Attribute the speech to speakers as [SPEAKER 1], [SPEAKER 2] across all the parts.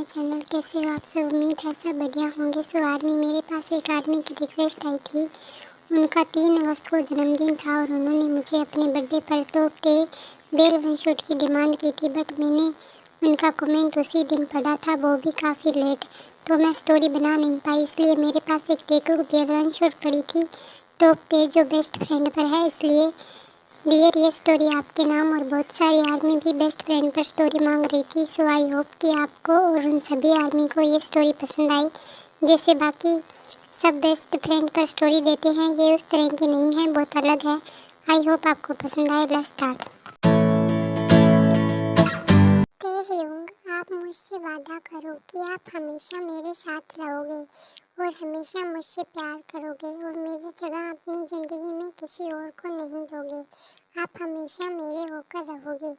[SPEAKER 1] My channel. कैसे हो आप सब? उम्मीद है सब बढ़िया होंगे। सो आर्मी, मेरे पास एक आदमी की रिक्वेस्ट आई थी। उनका 3 अगस्त को जन्मदिन था और उन्होंने मुझे अपने बर्थडे पर टॉप के बेल वन शूट की डिमांड की थी, बट मैंने उनका कमेंट उसी दिन पढ़ा था, वो भी काफ़ी लेट, तो मैं स्टोरी बना नहीं पाई। इसलिए मेरे पास एक टेकू बेल वन शूट पड़ी थी टॉप पे जो बेस्ट फ्रेंड पर है। इसलिए डियर, ये स्टोरी आपके नाम और बहुत सारी आर्मी भी बेस्ट फ्रेंड पर स्टोरी मांग रही थी। सो आई होप कि आपको और उन सभी आर्मी को ये स्टोरी पसंद आई। जैसे बाकी सब बेस्ट फ्रेंड पर स्टोरी देते हैं, ये उस तरह की नहीं है, बहुत अलग है। आई होप आपको पसंद आए। Let's start. आप मुझसे वादा करो कि आप हमेशा मेरे साथ रहोगे और हमेशा मुझसे प्यार करोगे और मेरी जगह अपनी ज़िंदगी में किसी और को नहीं दोगे। आप हमेशा मेरे होकर रहोगे।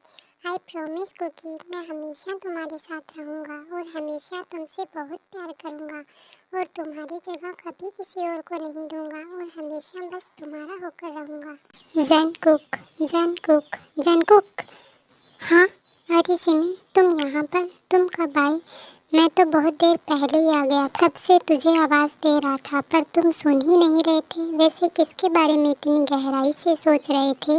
[SPEAKER 1] आई प्रॉमिस कुकी, मैं हमेशा तुम्हारे साथ रहूँगा और हमेशा तुमसे बहुत प्यार करूँगा और तुम्हारी जगह कभी किसी और को नहीं दूँगा और हमेशा बस तुम्हारा होकर रहूँगा। जंगकुक। हाँ, अरे जिमिन, तुम यहाँ पर? तुम कब आए? मैं तो बहुत देर पहले ही आ गया, तब से तुझे आवाज़ दे रहा था पर तुम सुन ही नहीं रहे थे। वैसे किसके बारे में इतनी गहराई से सोच रहे थे?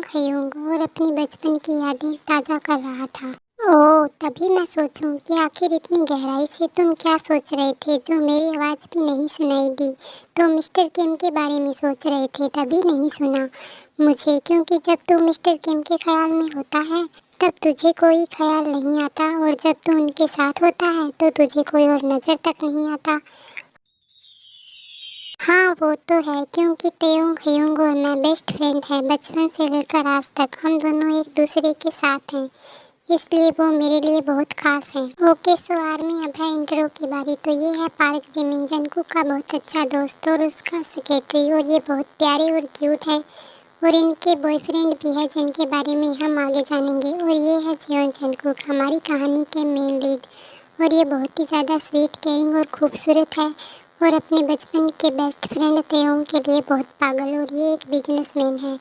[SPEAKER 1] हयूंग और अपनी बचपन की यादें ताज़ा कर रहा था। ओह, तभी मैं सोचूं कि आखिर इतनी गहराई से तुम क्या सोच रहे थे जो मेरी आवाज़ भी नहीं सुनाई दी। तो मिस्टर किम के बारे में सोच रहे थे, तभी नहीं सुना मुझे, क्योंकि जब तू मिस्टर किम के ख्याल में होता है तब तुझे कोई ख्याल नहीं आता और जब तू उनके साथ होता है तो तुझे कोई और नज़र तक नहीं आता। हाँ वो तो है, क्योंकि तेयोंग हयूंग और मैं बेस्ट फ्रेंड हैं। बचपन से लेकर आज तक हम दोनों एक दूसरे के साथ हैं, इसलिए वो मेरे लिए बहुत खास हैं। ओके सो आर्मी, अब है इंट्रो की बारी। तो ये है पार्क जिमिन, जंगकुक का बहुत अच्छा दोस्त और उसका सेक्रेटरी, और ये बहुत प्यारे और क्यूट है और इनके बॉयफ्रेंड भी है जिनके बारे में हम आगे जानेंगे। और ये है जियोन जंगकुक, हमारी कहानी के मेन लीड, और ये बहुत ही ज़्यादा स्वीट, केयरिंग और खूबसूरत है और अपने बचपन के बेस्ट फ्रेंड तेयोंग के लिए बहुत पागल, और ये एक बिजनेसमैन है।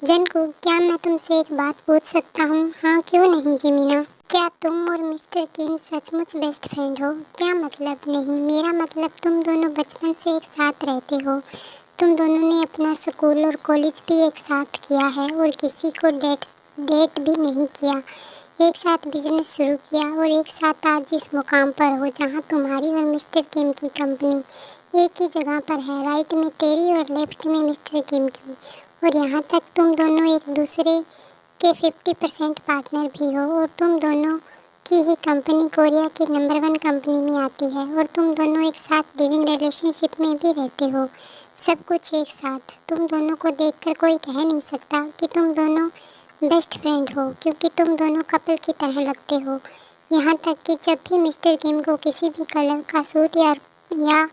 [SPEAKER 1] जंगकुक, क्या मैं तुमसे एक बात पूछ सकता हूँ? हाँ क्यों नहीं जिमीना। क्या तुम और मिस्टर किम सचमुच बेस्ट फ्रेंड हो? क्या मतलब? नहीं, मेरा मतलब तुम दोनों बचपन से एक साथ रहते हो। तुम दोनों ने अपना स्कूल और कॉलेज भी एक साथ किया है और किसी को डेट भी नहीं किया। एक साथ बिजनेस शुरू किया और एक साथ आज जिस मुकाम पर हो, जहाँ तुम्हारी और मिस्टर किम की कंपनी एक ही जगह पर है, राइट में तेरी और लेफ्ट में मिस्टर किम की। और यहाँ तक तुम दोनों एक दूसरे के 50% पार्टनर भी हो और तुम दोनों की ही कंपनी कोरिया की नंबर 1 कंपनी में आती है और तुम दोनों एक साथ लिविंग रिलेशनशिप में भी रहते हो। सब कुछ एक साथ। तुम दोनों को देखकर कोई कह नहीं सकता कि तुम दोनों बेस्ट फ्रेंड हो, क्योंकि तुम दोनों कपल की तरह लगते हो। यहाँ तक कि जब भी मिस्टर किम को किसी भी कलर का सूट या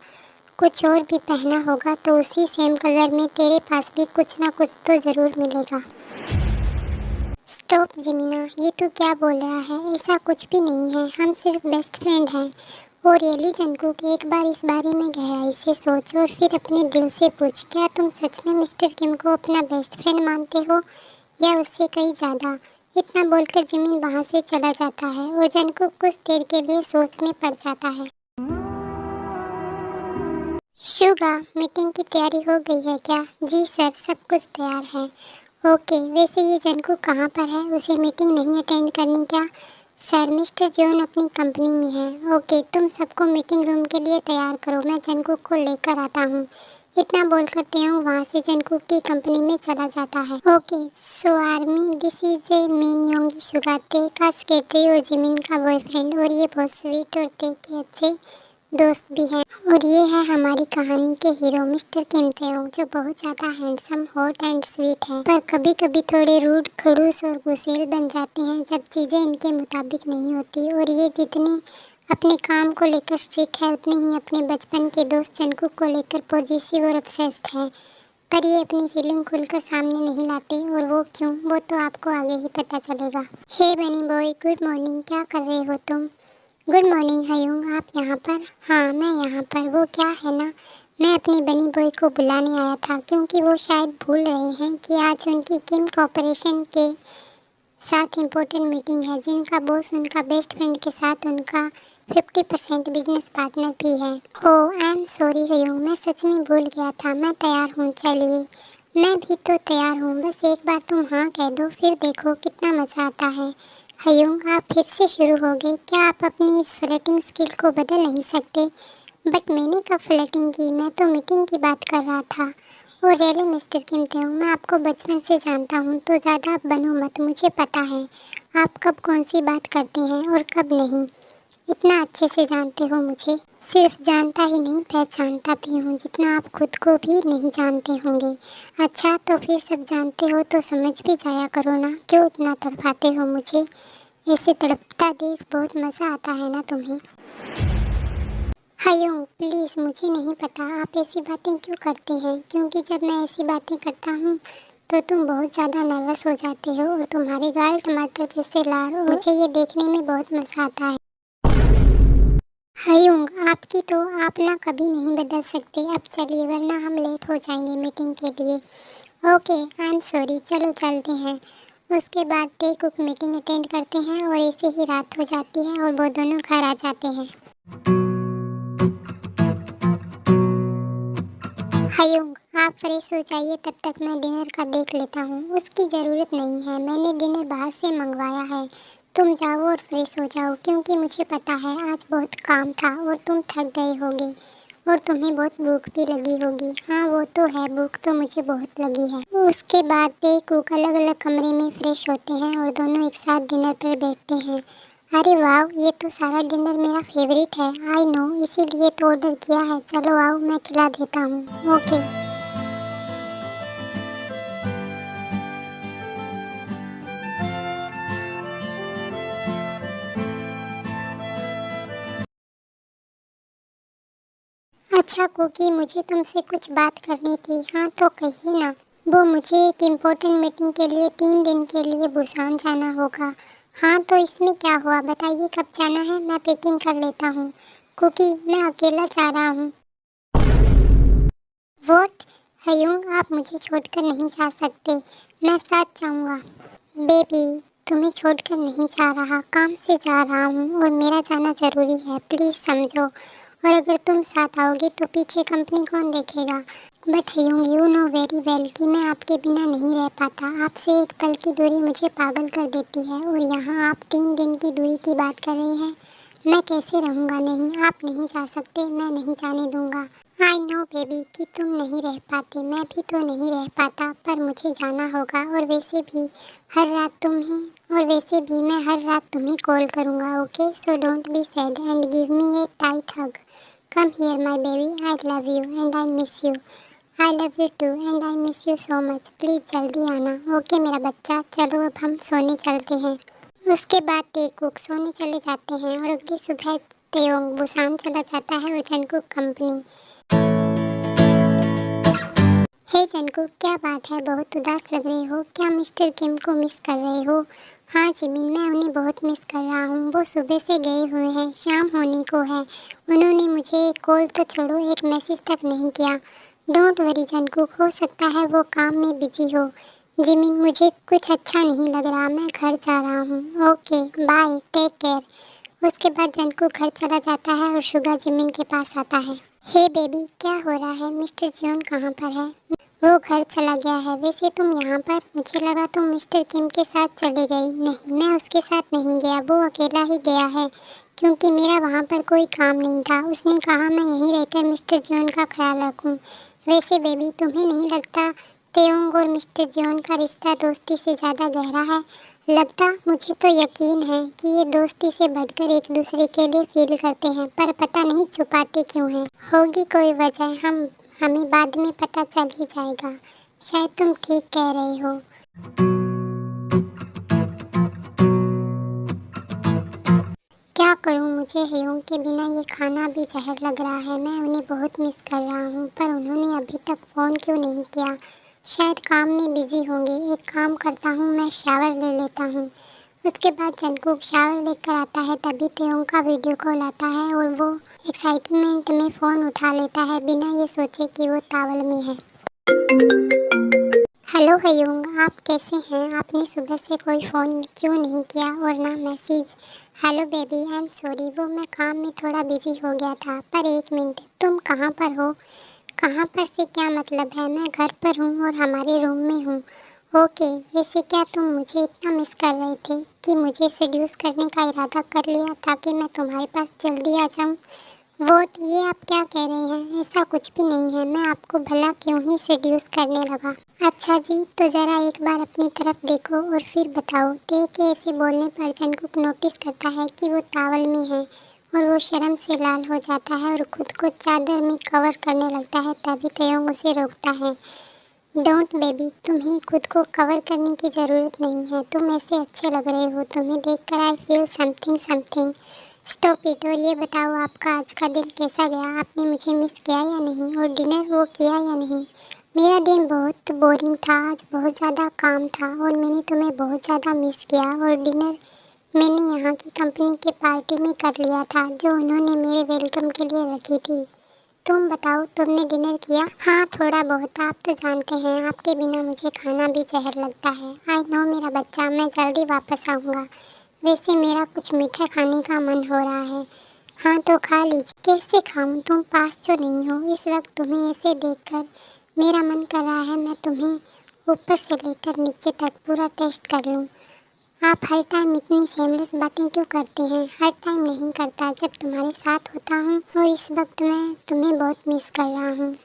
[SPEAKER 1] कुछ और भी पहना होगा तो उसी सेम कलर में तेरे पास भी कुछ ना कुछ तो ज़रूर मिलेगा। स्टॉप जिमीना, ये तू क्या बोल रहा है? ऐसा कुछ भी नहीं है, हम सिर्फ बेस्ट फ्रेंड हैं। और रियली जंगकुक, एक बार इस बारे में गहराई से सोच और फिर अपने दिल से पूछ, क्या तुम सच में मिस्टर किम को अपना बेस्ट फ्रेंड मानते हो या उससे कहीं ज़्यादा? इतना बोलकर जिमिन वहाँ से चला जाता है और जंगकुक कुछ देर के लिए सोच में पड़ जाता है। शुगा, मीटिंग की तैयारी हो गई है क्या? जी सर, सब कुछ तैयार है। ओके, वैसे ये जंगकुक कहाँ पर है? उसे मीटिंग नहीं अटेंड करनी क्या? सर, मिस्टर जॉन अपनी कंपनी में है। ओके, तुम सबको मीटिंग रूम के लिए तैयार करो, मैं जंगकुक को लेकर आता हूँ। इतना बोल कर तेयोंग वहाँ से जंगकुक की कंपनी में चला जाता है। Okay so army, this is a Min Yoongi Suga, Tae का सेक्रेटरी और जिमिन का बॉयफ्रेंड, और ये बहुत स्वीट और ते के अच्छे दोस्त भी हैं। और ये है हमारी कहानी के हीरो मिस्टर किम तेयोंग, जो बहुत ज़्यादा हैंडसम, हॉट एंड स्वीट हैं, पर कभी कभी थोड़े रूड, खड़ूस और गुस्सेल बन जाते हैं जब चीज़ें इनके मुताबिक नहीं होती। और ये जितने अपने काम को लेकर स्ट्रिक्ट है, उतने ही अपने बचपन के दोस्त जंगकुक को लेकर पॉजिटिव और ऑब्सेस्ड है। पर ये अपनी फीलिंग खुलकर सामने नहीं लाते, और वो क्यों, वो तो आपको आगे ही पता चलेगा। हे बनी बॉय, गुड मॉर्निंग, क्या कर रहे हो तुम? गुड मॉर्निंग हयूंग, आप यहाँ पर? हाँ मैं यहाँ पर। वो क्या है ना, मैं अपनी बनी बॉय को बुलाने आया था, क्योंकि वो शायद भूल रहे हैं कि आज उनकी किम कॉर्पोरेशन के साथ इम्पोर्टेंट मीटिंग है जिनका बॉस उनका बेस्ट फ्रेंड के साथ उनका 50% बिजनेस पार्टनर भी है। ओह आई एम सॉरी हयूंग, मैं सच में भूल गया था। मैं तैयार हूँ, चलिए। मैं भी तो तैयार हूँ, बस एक बार तुम हाँ कह दो, फिर देखो कितना मज़ा आता है। हयूंग, आप फिर से शुरू हो गए। क्या आप अपनी इस फ्लर्टिंग स्किल को बदल नहीं सकते? बट मैंने कब फ्लर्टिंग की, मैं तो मीटिंग की बात कर रहा था। और रियली मिस्टर किम तेओ, मैं आपको बचपन से जानता हूँ, तो ज़्यादा बनो मत, मुझे पता है आप कब कौन सी बात करते हैं और कब नहीं। इतना अच्छे से जानते हो मुझे। सिर्फ जानता ही नहीं, पहचानता भी हूँ, जितना आप खुद को भी नहीं जानते होंगे। अच्छा, तो फिर सब जानते हो तो समझ भी जाया करो ना, क्यों इतना तड़पाते हो मुझे? ऐसे तड़पता देख बहुत मज़ा आता है ना तुम्हें। हयूंग प्लीज़, मुझे नहीं पता आप ऐसी बातें क्यों करते हैं, क्योंकि जब मैं ऐसी बातें करता हूँ तो तुम बहुत ज़्यादा नर्वस हो जाते हो और तुम्हारे गाल टमाटर जैसे लाल, और मुझे ये देखने में बहुत मज़ा आता है। हयूंग, आपकी तो आप ना कभी नहीं बदल सकते। अब चलिए, वरना हम लेट हो जाएंगे मीटिंग के लिए। ओके आई एम सॉरी, चलो चलते हैं। उसके बाद ते कुक मीटिंग अटेंड करते हैं और ऐसे ही रात हो जाती है और वो दोनों घर आ जाते हैं। हयूंग, आप फ्रेश हो जाइए, तब तक मैं डिनर का देख लेता हूँ। उसकी ज़रूरत नहीं है, मैंने डिनर बाहर से मंगवाया है। तुम जाओ और फ्रेश हो जाओ, क्योंकि मुझे पता है आज बहुत काम था और तुम थक गए होगे और तुम्हें बहुत भूख भी लगी होगी। हाँ वो तो है, भूख तो मुझे बहुत लगी है। उसके बाद ते कुक अलग अलग कमरे में फ्रेश होते हैं और दोनों एक साथ डिनर पर बैठते हैं। अरे वाह, ये तो सारा डिनर मेरा फेवरेट है। आई नो, इसीलिए तो ऑर्डर किया है। चलो आओ, मैं खिला देता हूँ। ओके। अच्छा कुकी, मुझे तुमसे कुछ बात करनी थी। हाँ तो कहिए ना। वो मुझे एक इम्पोर्टेंट मीटिंग के लिए 3 दिन के लिए बुसान जाना होगा। हाँ तो इसमें क्या हुआ, बताइए कब जाना है, मैं पैकिंग कर लेता हूँ। कुकी, मैं अकेला जा रहा हूँ। वॉट? हयूंग, आप मुझे छोड़कर नहीं जा सकते, मैं साथ जाऊँगा। बेबी, तुम्हें छोड़कर नहीं जा रहा, काम से जा रहा हूँ और मेरा जाना ज़रूरी है, प्लीज़ समझो। और अगर तुम साथ आओगे तो पीछे कंपनी कौन देखेगा? बट हयूंग, यू नो वेरी वेल कि मैं आपके बिना नहीं रह पाता। आपसे एक पल की दूरी मुझे पागल कर देती है और यहाँ आप 3 दिन की दूरी की बात कर रहे हैं। मैं कैसे रहूँगा? नहीं, आप नहीं जा सकते, मैं नहीं जाने दूँगा। आई नो बेबी कि तुम नहीं रह पाते, मैं भी तो नहीं रह पाता, पर मुझे जाना होगा। और वैसे भी हर रात मैं हर रात तुम्हें कॉल करूँगा। Okay, so don't be sad and give me a tight hug. Come here my baby, I love you and I miss you. I love you too and I miss you so much. Please जल्दी आना। Okay मेरा बच्चा, चलो अब हम सोने चलते हैं। उसके बाद टेकुक सोने चले जाते हैं और अगली सुबह तेयोंग बुसान चला जाता है और जंगकुक कंपनी। हे जंगकुक, क्या बात है, बहुत उदास लग रहे हो? क्या मिस्टर किम को मिस कर रहे हो? हाँ जिमिन, मैं उन्हें बहुत मिस कर रहा हूँ। वो सुबह से गए हुए हैं, शाम होने को है। उन्होंने मुझे एक कॉल तो छोड़ो, एक मैसेज तक नहीं किया। डोंट वरी जंगकुक, हो सकता है वो काम में बिजी हो। जिमिन, मुझे कुछ अच्छा नहीं लग रहा, मैं घर जा रहा हूँ। Okay bye, take care. उसके बाद जंगकुक घर चला जाता है और शुगा जिमिन के पास आता है। हे बेबी, क्या हो रहा है? मिस्टर जियोन कहाँ पर है? वो घर चला गया है। वैसे तुम यहाँ पर? मुझे लगा तुम मिस्टर किम के साथ चली गई। नहीं, मैं उसके साथ नहीं गया, वो अकेला ही गया है, क्योंकि मेरा वहाँ पर कोई काम नहीं था। उसने कहा मैं यहीं रहकर मिस्टर जियोन का ख्याल रखूँ। वैसे बेबी, तुम्हें नहीं लगता तेयोंग और मिस्टर जियोन का रिश्ता दोस्ती से ज़्यादा गहरा है? लगता, मुझे तो यकीन है कि ये दोस्ती से बढ़कर एक दूसरे के लिए फील करते हैं, पर पता नहीं छुपाते क्यों हैं। होगी कोई वजह, हमें बाद में पता चल ही जाएगा। शायद तुम ठीक कह रहे हो। क्या करूं, मुझे हयूंग के बिना ये खाना भी जहर लग रहा है। मैं उन्हें बहुत मिस कर रहा हूं, पर उन्होंने अभी तक फ़ोन क्यों नहीं किया? शायद काम में बिजी होंगे। एक काम करता हूं, मैं शावर ले लेता हूं। उसके बाद जंगकुक शावर लेकर आता है, तभी तेयोंग का वीडियो कॉल आता है और वो एक्साइटमेंट में फ़ोन उठा लेता है बिना ये सोचे कि वो तावल में है। हेलो हयूंग, आप कैसे हैं? आपने सुबह से कोई फ़ोन क्यों नहीं किया और ना message? Hello baby, I am sorry, वो मैं काम में थोड़ा बिजी हो गया था। पर एक मिनट, तुम कहाँ पर हो? कहाँ पर से क्या मतलब है? मैं घर पर हूँ और हमारे रूम में हूँ। ओके, वैसे क्या तुम मुझे इतना मिस कर रहे थे कि मुझे सेड्यूस करने का इरादा कर लिया ताकि मैं तुम्हारे पास जल्दी आ जाऊँ? वोट, ये आप क्या कह रहे हैं? ऐसा कुछ भी नहीं है। मैं आपको भला क्यों ही सेड्यूस करने लगा? अच्छा जी, तो ज़रा एक बार अपनी तरफ देखो और फिर बताओ। देख के ऐसे बोलने पर जंगकुक नोटिस करता है कि वो टॉवल में है और वो शर्म से लाल हो जाता है और खुद को चादर में कवर करने लगता है। तभी तयोंग उसे रोकता है। डोंट बेबी, तुम्हें खुद को कवर करने की ज़रूरत नहीं है। तुम ऐसे अच्छे लग रहे हो। तुम्हें देखकर I feel something something. Stop it. और ये बताओ, आपका आज का दिन कैसा गया? आपने मुझे मिस किया या नहीं? और डिनर वो किया या नहीं? मेरा दिन बहुत बोरिंग था। आज बहुत ज़्यादा काम था और मैंने तुम्हें बहुत ज़्यादा मिस किया। और डिनर मैंने यहाँ की कंपनी के पार्टी में कर लिया था जो उन्होंने मेरे वेलकम के लिए रखी थी। तुम बताओ, तुमने डिनर किया? हाँ, थोड़ा बहुत। आप तो जानते हैं, आपके बिना मुझे खाना भी जहर लगता है। आई नो मेरा बच्चा, मैं जल्दी वापस आऊँगा। वैसे मेरा कुछ मीठा खाने का मन हो रहा है। हाँ तो खा लीजिए। कैसे खाऊं? तुम पास तो नहीं हो। इस वक्त तुम्हें ऐसे देखकर मेरा मन कर रहा है मैं तुम्हें ऊपर से लेकर नीचे तक पूरा टेस्ट कर लूं। आप हर टाइम इतनी सेमलेस बातें क्यों करते हैं? हर टाइम नहीं करता, जब तुम्हारे साथ होता हूँ। और इस वक्त मैं तुम्हें बहुत मिस कर रहा हूँ।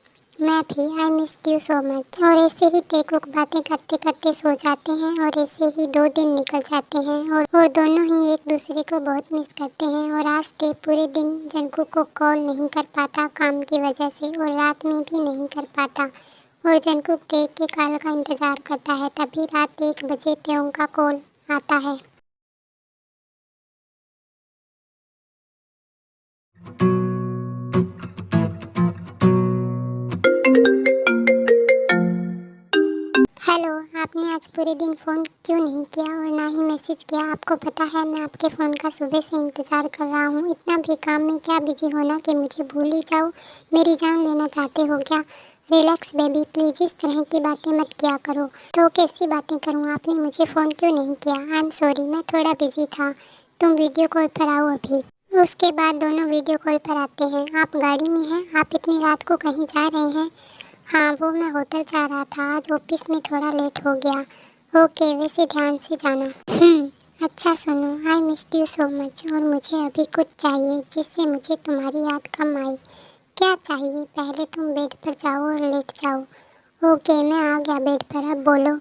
[SPEAKER 1] मैं भी। आई मिस यू सो मच। और ऐसे ही टेकुक बातें करते करते सो जाते हैं और ऐसे ही 2 दिन निकल जाते हैं और दोनों ही एक दूसरे को बहुत मिस करते हैं। और आज ते पूरे दिन जंगकुक को कॉल नहीं कर पाता काम की वजह से और रात में भी नहीं कर पाता। और जंगकुक ते के कॉल का इंतज़ार करता है। तभी रात 1 बजे तेओंग का कॉल आता है। हेलो, आपने आज पूरे दिन फ़ोन क्यों नहीं किया और ना ही मैसेज किया? आपको पता है मैं आपके फ़ोन का सुबह से इंतज़ार कर रहा हूँ। इतना भी काम में क्या बिजी होना कि मुझे भूल ही जाओ? मेरी जान लेना चाहते हो क्या? रिलैक्स बेबी, प्लीज़ इस तरह की बातें मत किया करो। तो कैसी बातें करूँ? आपने मुझे फ़ोन क्यों नहीं किया? आई एम सॉरी, मैं थोड़ा बिजी था। तुम वीडियो कॉल पर आओ अभी। उसके बाद दोनों वीडियो कॉल पर आते हैं। आप गाड़ी में हैं? आप इतनी रात को कहीं जा रहे हैं? हाँ, वो मैं होटल जा रहा था। आज ऑफिस में थोड़ा लेट हो गया। ओके, वैसे ध्यान से जाना। अच्छा सुनो, आई मिस्ड यू सो मच। और मुझे अभी कुछ चाहिए जिससे मुझे तुम्हारी याद कम आई। क्या चाहिए? पहले तुम बेड पर जाओ और लेट जाओ। ओके, मैं आ गया बेड पर। अब बोलो।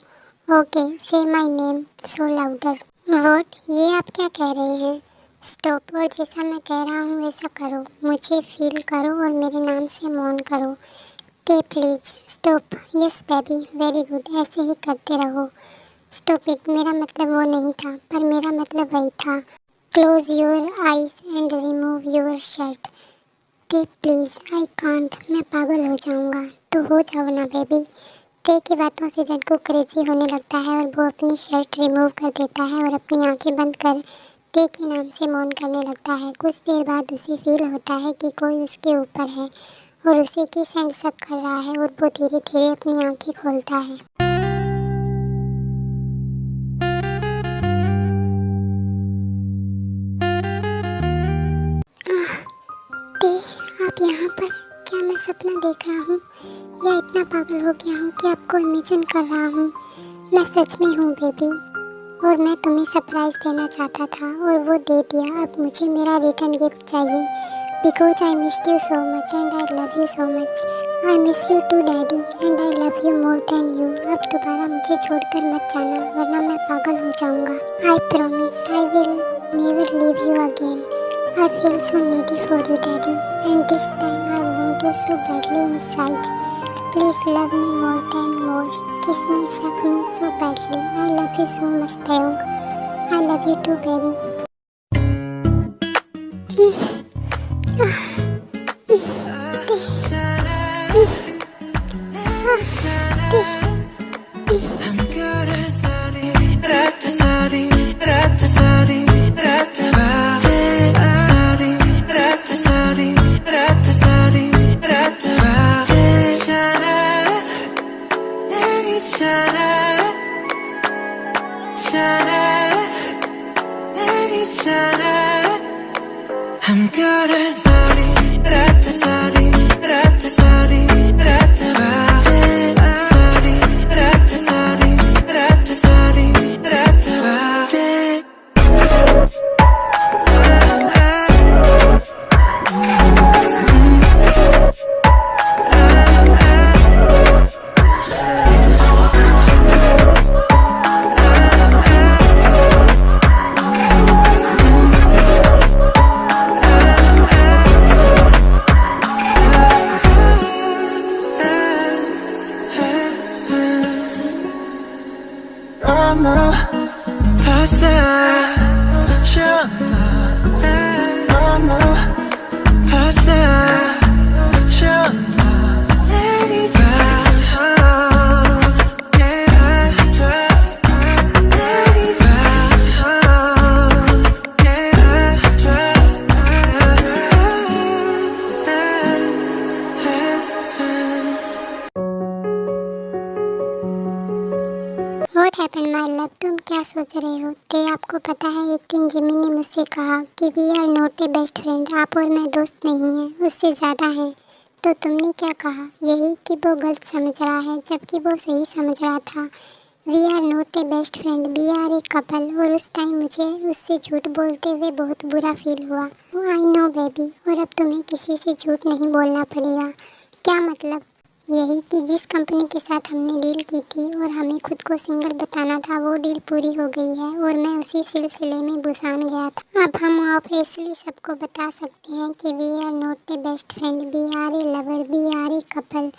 [SPEAKER 1] ओके, से my name so louder. What? ये आप क्या कह रहे हैं? स्टॉप। और जैसा मैं कह रहा हूँ वैसा करो। मुझे फील करो और मेरे नाम से मौन करो। ते please stop. Yes baby, very good, ऐसे ही करते रहो। Stop it. मेरा मतलब वो नहीं था, पर मेरा मतलब वही था। Close your eyes and remove your shirt. ते प्लीज़, आई कांट, मैं पागल हो जाऊंगा। तो हो जाओ ना बेबी। ते की बातों से जंगकुक क्रेजी होने लगता है और वो अपनी शर्ट रिमूव कर देता है और अपनी आंखें बंद कर ते के नाम से मौन करने लगता है। कुछ देर बाद उसे फील होता है कि कोई उसके ऊपर है और उसे किस हैंड सक कर रहा है और वो धीरे धीरे अपनी आंखें खोलता है। ते, आप यहाँ पर? क्या मैं सपना देख रहा हूँ या इतना पागल हो गया हूँ कि आपको इमेजिन कर रहा हूँ? मैं सच में हूँ बेबी और मैं तुम्हें सरप्राइज़ देना चाहता था और वो दे दिया। अब मुझे मेरा रिटर्न गिफ्ट चाहिए because I missed you so much and I love you so much. I miss you too daddy and I love you more than you. अब दोबारा मुझे छोड़कर मत जाना वरना मैं पागल हो जाऊंगा। I promise I will never leave you again. I feel so needy for you daddy and this time I want you so badly inside. Please love me more than more. Kiss me, suck me so badly. I love you so much Taehyung. I love you too baby.
[SPEAKER 2] Shine 한별을 소리 라타소리 라타소리 라타바세 소리 라타소리 라타소리 라타바세 너 벌써 졌나 너 벌써 졌나 Let it go yeah Let it
[SPEAKER 1] what happen my love, तुम क्या सोच रहे हो? आपको पता है एक दिन जिमी ने मुझसे कहा कि we are not a best friend, आप और मैं दोस्त नहीं हैं, उससे ज़्यादा हैं। तो तुमने क्या कहा? यही कि वो गलत समझ रहा है, जबकि वो सही समझ रहा था। We are not a best friend, we are a couple. और उस टाइम मुझे उससे झूठ बोलते हुए बहुत बुरा फील हुआ। आई नो बेबी, और अब तुम्हें किसी से झूठ नहीं बोलना पड़ेगा। क्या मतलब? यही कि जिस कंपनी के साथ हमने डील की थी और हमें खुद को सिंगल बताना था, वो डील पूरी हो गई है और मैं उसी सिलसिले में बुसान गया था। अब हम ऑब्वियसली सबको बता सकते हैं कि we are not a best friend, we are a lover, we are a couple.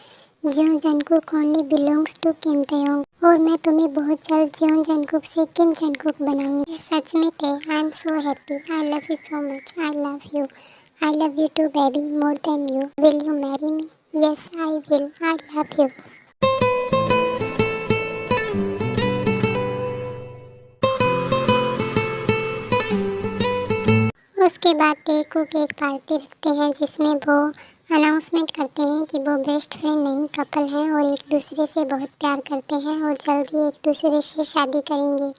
[SPEAKER 1] ज्यों Jungkook only belongs to Kim Taeyong. और मैं तुम्हें बहुत जल्द ज्यों जंगकुक से किम जंगकुक बनाऊंगी। सच में थे, I am so happy, I love you so much, I love you, I love you too baby, more than you. Will you marry me? Yes, I will. I love you. उसके बाद टेकुक एक party रखते हैं जिसमें वो announcement करते हैं कि वो बेस्ट फ्रेंड नहीं कपल हैं और एक दूसरे से बहुत प्यार करते हैं और जल्द ही एक दूसरे से शादी करेंगे।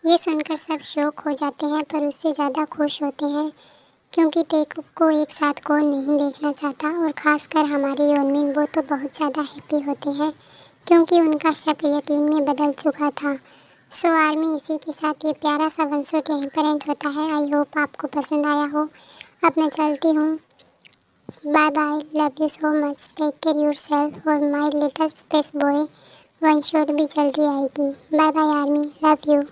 [SPEAKER 1] ये सुनकर सब शौक हो जाते हैं, पर उससे ज़्यादा खुश होते हैं क्योंकि टेकुक को एक साथ कोई नहीं देखना चाहता। और ख़ासकर हमारे योनमिन, वो तो बहुत ज़्यादा हैप्पी होते हैं क्योंकि उनका शक यकीन में बदल चुका था। सो आर्मी, इसी के साथ ये प्यारा सा वन शॉट यहीं पर एंड होता है। आई होप आपको पसंद आया हो। अब मैं चलती हूँ, bye bye, love you so much, take care yourself. और my little space boy one shot भी जल्दी आएगी। Bye bye army, love you.